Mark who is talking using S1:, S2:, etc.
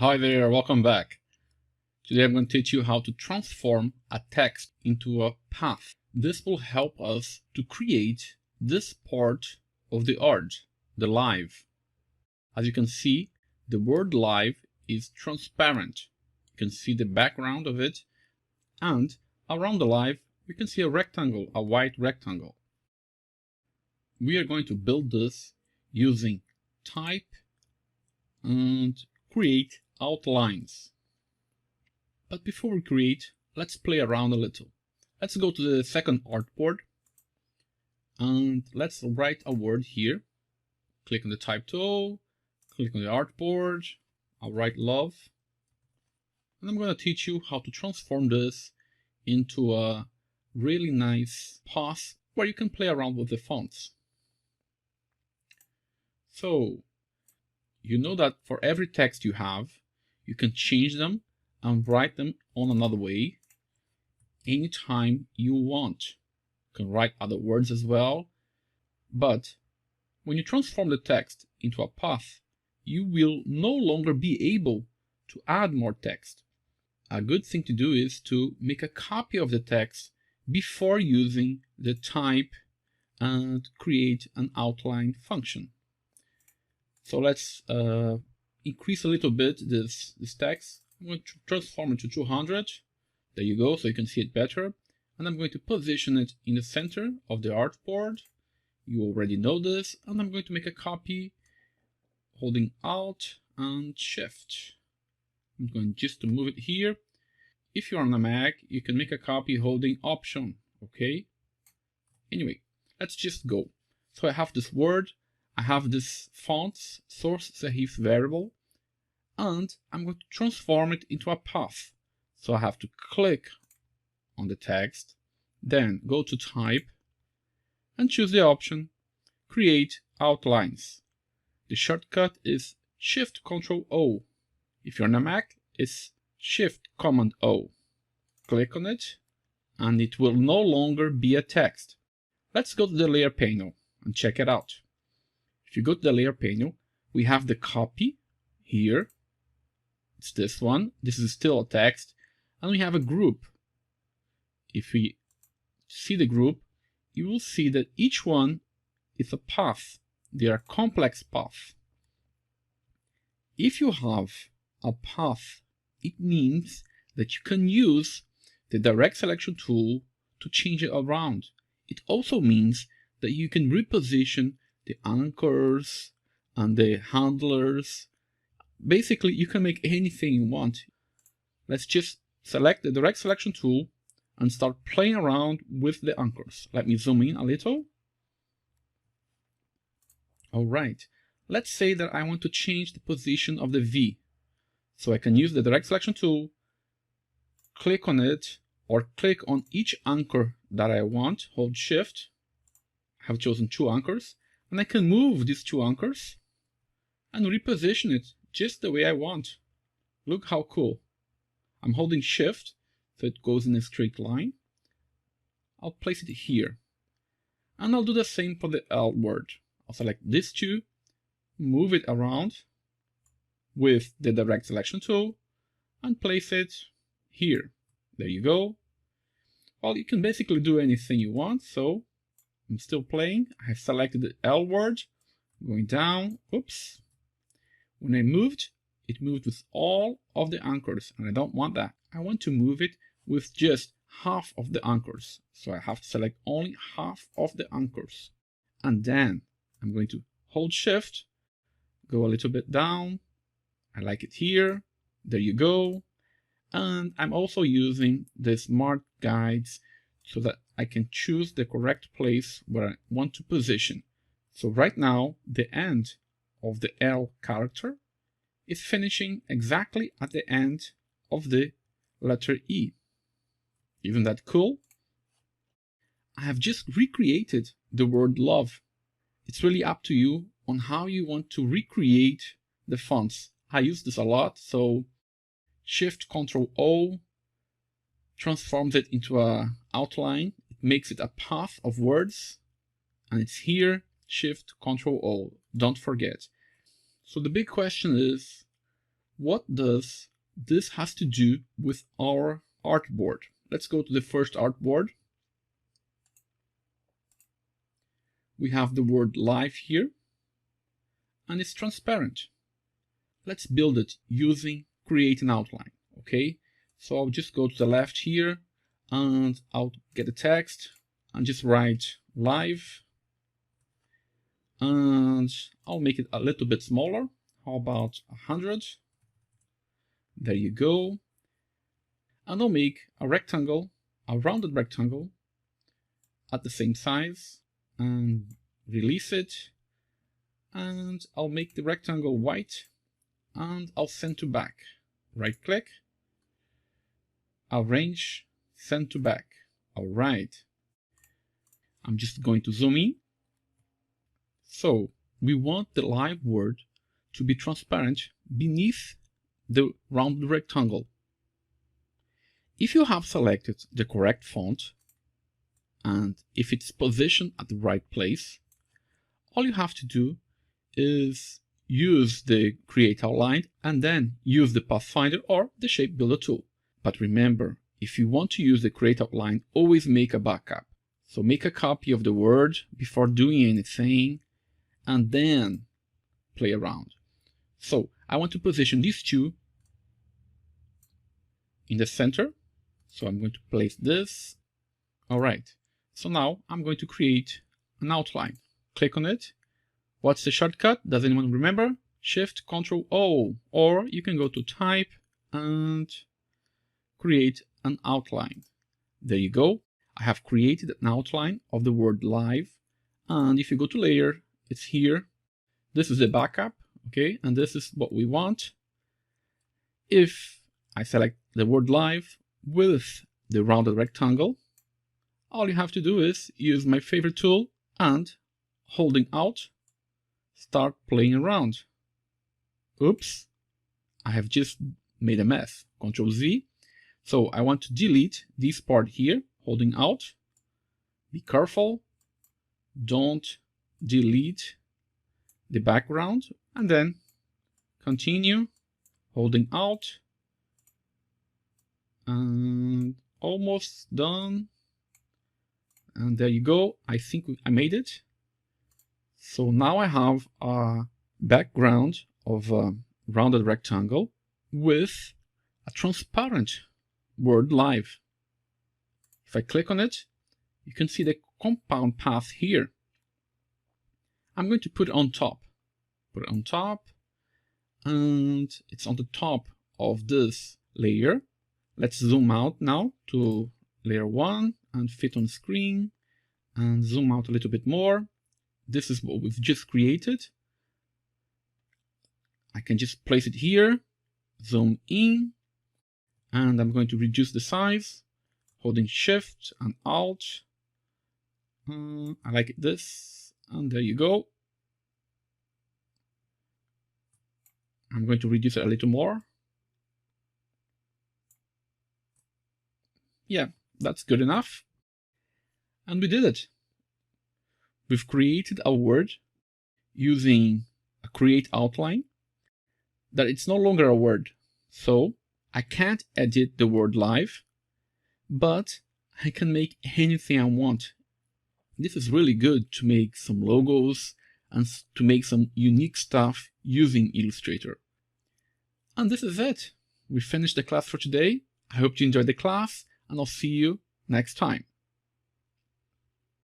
S1: Hi there, welcome back. Today I'm going to teach you how to transform a text into a path. This will help us to create this part of the art, the live. As you can see, the word live is transparent. You can see the background of it, and around the live, you can see a rectangle, a white rectangle. We are going to build this using type and create outlines. But before we create, let's play around a little. Let's go to the second artboard and let's write a word here. Click on the type tool, click on the artboard. I'll write love. And I'm going to teach you how to transform this into a really nice path where you can play around with the fonts. So, you know that for every text you have, you can change them and write them on another way anytime you want. You can write other words as well, but when you transform the text into a path, you will no longer be able to add more text. A good thing to do is to make a copy of the text before using the type and create an outline function. So let's increase a little bit this text. I'm going to transform it to 200. There you go, so you can see it better. And I'm going to position it in the center of the artboard. You already know this. And I'm going to make a copy holding Alt and Shift. I'm going just to move it here. If you're on a Mac, you can make a copy holding Option, okay? Anyway, let's just go. So I have this word. I have this font source serif variable, and I'm going to transform it into a path. So I have to click on the text, then go to type and choose the option create outlines. The shortcut is Shift Ctrl O. If you're on a Mac, it's Shift Command O. Click on it and it will no longer be a text. Let's go to the layer panel and check it out. If you go to the layer panel, we have the copy here. It's this one. This is still a text. And we have a group. If we see the group, you will see that each one is a path. They are complex paths. If you have a path, it means that you can use the direct selection tool to change it around. It also means that you can reposition the anchors and the handlers. Basically, you can make anything you want. Let's just select the direct selection tool and start playing around with the anchors. Let me zoom in a little. All right. Let's say that I want to change the position of the V. So I can use the direct selection tool, click on it, or click on each anchor that I want, hold Shift. I have chosen 2 anchors. And I can move these 2 anchors and reposition it just the way I want. Look how cool. I'm holding Shift, so it goes in a straight line. I'll place it here. And I'll do the same for the L word. I'll select these 2, move it around with the direct selection tool, and place it here. There you go. Well, you can basically do anything you want, so I'm still playing. I have selected the L word, going down. Oops. When I moved, it moved with all of the anchors, and I don't want that. I want to move it with just half of the anchors. So I have to select only half of the anchors. And then I'm going to hold Shift, go a little bit down. I like it here. There you go. And I'm also using the smart guides so that I can choose the correct place where I want to position. So right now, the end of the L character is finishing exactly at the end of the letter E. Isn't that cool? I have just recreated the word love. It's really up to you on how you want to recreate the fonts. I use this a lot, so Shift Ctrl O transforms it into an outline. It makes it a path of words, and it's here, Shift Ctrl O. Don't forget. So the big question is, what does this has to do with our artboard? Let's go to the first artboard. We have the word live here, and it's transparent. Let's build it using create an outline. Okay, so I'll just go to the left here and I'll get the text and just write live, and I'll make it a little bit smaller. How about 100? There you go. And I'll make a rectangle, a rounded rectangle at the same size, and release it. And I'll make the rectangle white, and I'll send to back. Right click, arrange, send to back. All right. I'm just going to zoom in. So we want the live word to be transparent beneath the rounded rectangle. If you have selected the correct font, and if it's positioned at the right place, all you have to do is use the Create Outline and then use the Pathfinder or the Shape Builder tool. But remember, if you want to use the Create Outline, always make a backup. So make a copy of the word before doing anything and then play around. So I want to position these two in the center. So I'm going to place this. All right. So now I'm going to create an outline. Click on it. What's the shortcut? Does anyone remember? Shift, Control, O. Or you can go to Type and create an outline. There you go. I have created an outline of the word live. And if you go to Layer, it's here. This is the backup, okay? And this is what we want. If I select the word live with the rounded rectangle, all you have to do is use my favorite tool and holding Alt, start playing around. Oops, I have just made a mess. Control Z. So I want to delete this part here, holding Alt. Be careful, don't delete the background, and then continue, holding Alt, and almost done. And there you go. I think I made it. So now I have a background of a rounded rectangle with a transparent word live. If I click on it, you can see the compound path here. I'm going to put it on top. Put it on top, and it's on the top of this layer. Let's zoom out now to layer 1 and fit on screen, and zoom out a little bit more. This is what we've just created. I can just place it here, zoom in, and I'm going to reduce the size, holding Shift and Alt. I like this, and there you go. I'm going to reduce it a little more. Yeah, that's good enough. And we did it. We've created a word using a create outline that it's no longer a word. So I can't edit the word live, but I can make anything I want. This is really good to make some logos and to make some unique stuff using Illustrator. And this is it. We finished the class for today. I hope you enjoyed the class, and I'll see you next time.